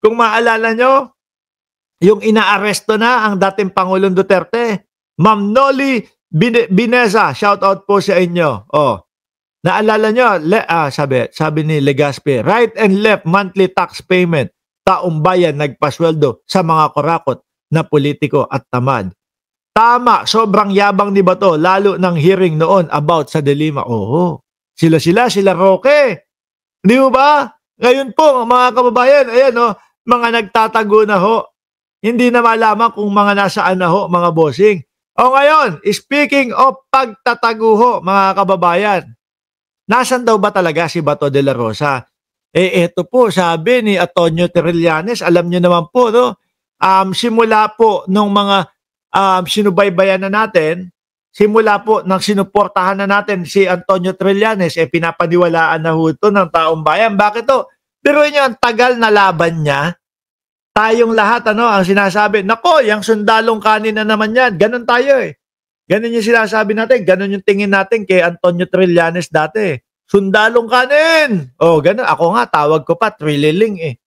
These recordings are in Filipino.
Kung maalala nyo, yung inaaresto na ang dating Pangulong Duterte, Ma'am Noli Bineza, shout out po sa inyo. Oh, naalala nyo, sabi ni Legaspi, right and left monthly tax payment, taong bayan nagpasweldo sa mga kurakot na politiko at tamad. Tama, sobrang yabang ni Bato, lalo ng hearing noon about sa Dilima. Oo, sila Roque. Di ba? Ngayon po, mga kababayan, ayan o, mga nagtatago na ho. Hindi na malaman kung mga nasaan na ho, mga bossing. O ngayon, speaking of pagtatago ho, mga kababayan, nasan daw ba talaga si Bato de la Rosa? Eto po, sabi ni Antonio Trillanes, alam nyo naman po, no? Simula po nung mga sinubaybayan na natin, simula po nang sinuportahan na natin si Antonio Trillanes, pinapaniwalaan na ho ito ng taong bayan. Bakit to? Pero yun ang tagal na laban niya. Tayong lahat, ang sinasabi, nako, yung sundalong kanin na naman yan. Ganon tayo eh. Ganon yung sinasabi natin. Ganon yung tingin natin kay Antonio Trillanes dati. Sundalong kanin! Oh, ganon. Ako nga, tawag ko pa, Trililing eh.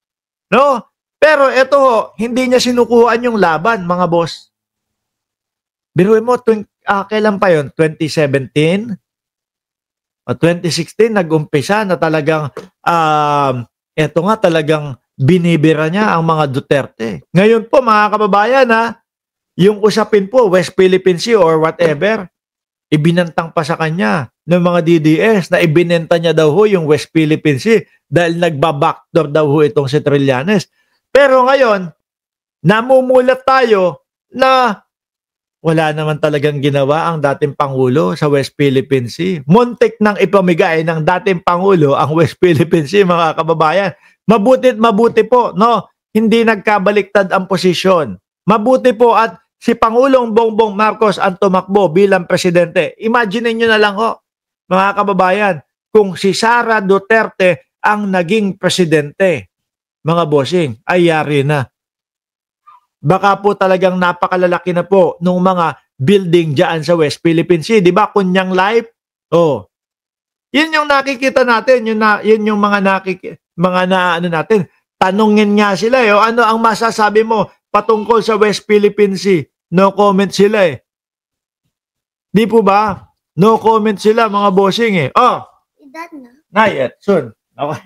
No? Pero ito ho, hindi niya sinukuhaan yung laban, mga boss. Biruin mo, kailan pa yun? 2017? O 2016, nag-umpisa na talagang, eto nga talagang binibira niya ang mga Duterte. Ngayon po, mga kababayan, yung usapin po, West Philippine Sea or whatever, ibinantang pa sa kanya ng mga DDS na ibinenta niya daw ho yung West Philippine Sea dahil nagbabackdoor daw ho itong si Trillanes. Pero ngayon, namumulat tayo na wala naman talagang ginawa ang dating Pangulo sa West Philippine Sea. Muntik nang ipamigay ng dating Pangulo ang West Philippine Sea, mga kababayan. Mabuti po, no? Hindi nagkabaliktad ang posisyon. Mabuti po at si Pangulong Bongbong Marcos ang tumakbo bilang presidente. Imagine niyo na lang ho, mga kababayan, kung si Sara Duterte ang naging presidente, mga bossing, ay yari na. Baka po talagang napakalalaki na po nung mga building dyan sa West Philippine Sea. Di ba, Kunyang Life? Oh. Yun yung nakikita natin, yun yung mga natin. Tanungin nga sila eh, ano ang masasabi mo patungkol sa West Philippine Sea? No comment sila eh. Di po ba? No comment sila, mga bossing eh. Oh. That na. Not yet. Soon. Okay.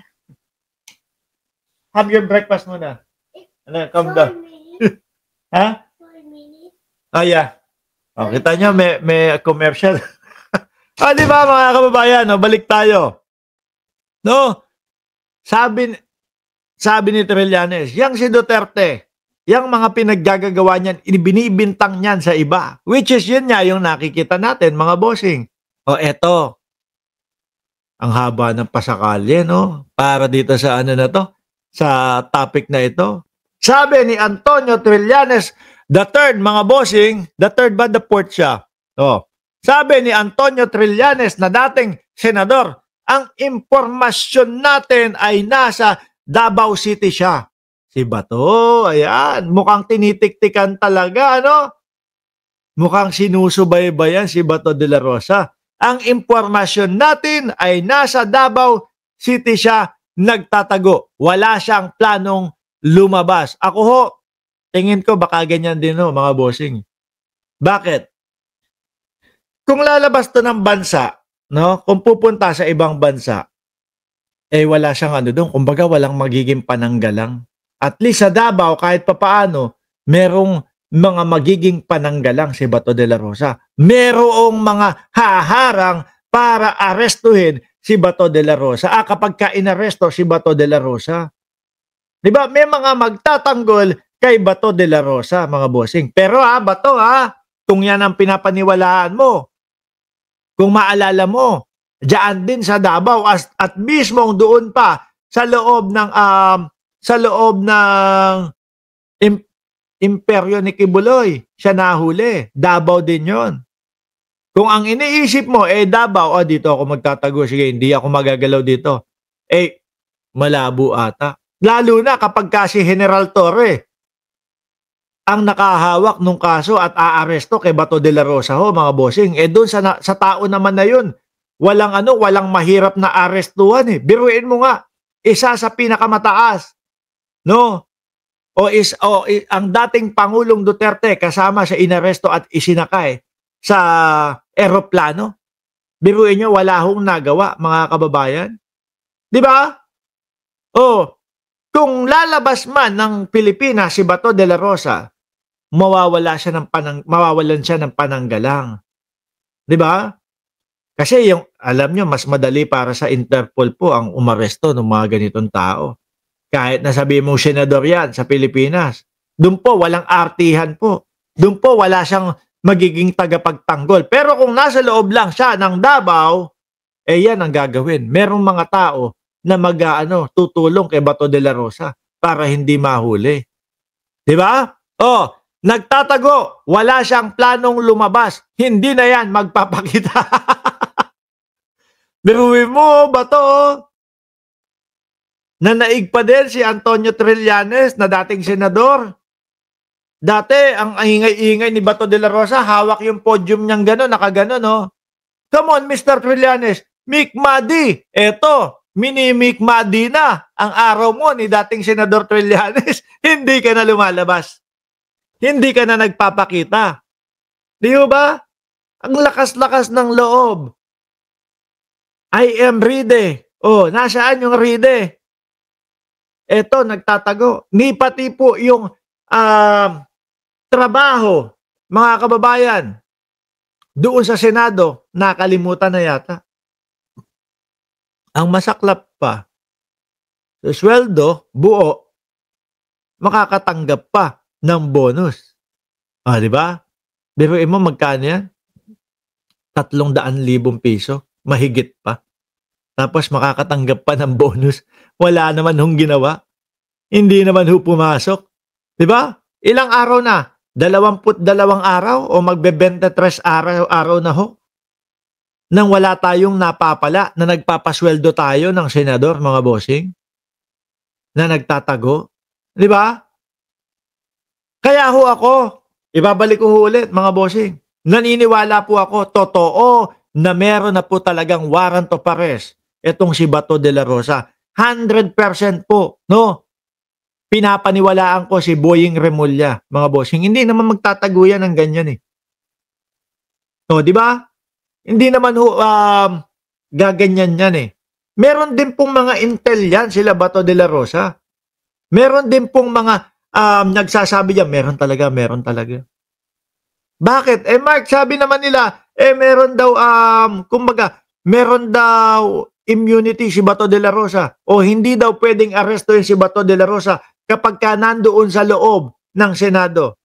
Have your breakfast muna. Come down. Ha? 4 minutes. Ah, yeah. Oh, kita nyo, may commercial. Di ba, mga kababayan, balik tayo. No? Sabi ni Trillanes, yang si Duterte, yang mga pinaggagawa niyan, binibintang niyan sa iba. Which is yun nga yung nakikita natin, mga bossing. O eto, ang haba ng pasakalye, no? Para dito sa na to, sa topic na ito. Sabi ni Antonio Trillanes, the third, mga bossing, the third ba the fourth siya? O, sabi ni Antonio Trillanes na dating senador, ang impormasyon natin ay nasa Davao City siya. Si Bato, ayan, mukhang tinitiktikan talaga, Mukhang sinusubaybayan si Bato de la Rosa. Ang impormasyon natin ay nasa Davao City siya nagtatago. Wala siyang planong lumabas. Ako ho, tingin ko baka ganyan din ho, mga bossing. Bakit? Kung lalabas to ng bansa, kung pupunta sa ibang bansa, wala siyang doon. Kumbaga, walang magiging pananggalang. At least sa Davao, kahit papaano, merong mga magiging pananggalang si Bato de la Rosa. Merong mga haharang para arestuhin si Bato de la Rosa. Kapag ka-inaresto si Bato de la Rosa, diba, may mga magtatanggol kay Bato de la Rosa, mga bossing. Pero Bato, kung yan ang pinapaniwalaan mo, kung maalala mo, diyan din sa Davao at mismong doon pa sa loob ng imperyo ni Kibuloy, siya nahuli. Davao din yon. Kung ang iniisip mo, Davao, dito ako magtatago, sige, hindi ako magagalaw dito. Malabo ata. Lalo na kapag kasi General Torre ang nakahawak ng kaso at aaresto kay Bato de la Rosa ho, mga bossing. Doon sa tao naman na yun, walang mahirap na arestuhan eh. Biruin mo nga, isa sa pinakamataas, ang dating Pangulong Duterte kasama sa inaresto at isinakay sa eroplano. Biruin nyo, wala hong nagawa, mga kababayan. Di ba? Kung lalabas man ng Pilipinas si Bato de la Rosa, mawawalan siya ng pananggalang. Di ba? Kasi alam nyo, mas madali para sa Interpol po ang umaresto ng mga ganitong tao. Kahit nasabi mong senador yan sa Pilipinas, doon po walang artihan po. Doon po wala siyang magiging tagapagtanggol. Pero kung nasa loob lang siya ng Davao, yan ang gagawin. Merong mga tao na tutulong kay Bato de la Rosa para hindi mahuli. Di ba? Nagtatago. Wala siyang planong lumabas. Hindi na yan magpapakita. Biruin mo, Bato. Nanaig pa din si Antonio Trillanes na dating senador. Dati, ang ingay-ingay ni Bato de la Rosa, hawak yung podium niyang gano'n, nakagano'n, Come on, Mr. Trillanes, Mick Madi. Eto, mini-Mick Madi na ang araw mo ni dating Senador Trillanes. Hindi ka na lumalabas. Hindi ka na nagpapakita. Di ba? Ang lakas-lakas ng loob. I am Ride. Nasaan yung Ride? Eto, nagtatago. Ni pati po yung trabaho, mga kababayan, doon sa Senado, nakalimutan na yata. Ang masaklap pa, sa sweldo, buo, makakatanggap pa ng bonus. Di ba? Biruin mo, magkano yan? 300,000 piso. Mahigit pa. Tapos makakatanggap pa ng bonus. Wala naman hong ginawa. Hindi naman ho pumasok. Di ba? Ilang araw na? 22 araw o magbe-23 araw na ho? Nang wala tayong napapala na nagpapasweldo tayo ng senador, mga bossing? Na nagtatago? Di ba? Kaya ho ako, ibabalik ko ulit, mga bossing. Naniniwala po ako, totoo na meron na po talagang warrant of arrest itong si Bato de la Rosa. 100% po, pinapaniwalaan ko si Boying Remulla, mga bossing. Hindi naman magtatago yan ng ganyan di ba? Hindi naman gaganyan yan Meron din pong mga intel yan, sila Bato de la Rosa. Meron din pong mga nagsasabi yan, meron talaga. Bakit? Mark, sabi naman nila, meron daw, meron daw immunity si Bato de la Rosa o hindi daw pwedeng aresto si Bato de la Rosa kapag ka nandoon sa loob ng Senado.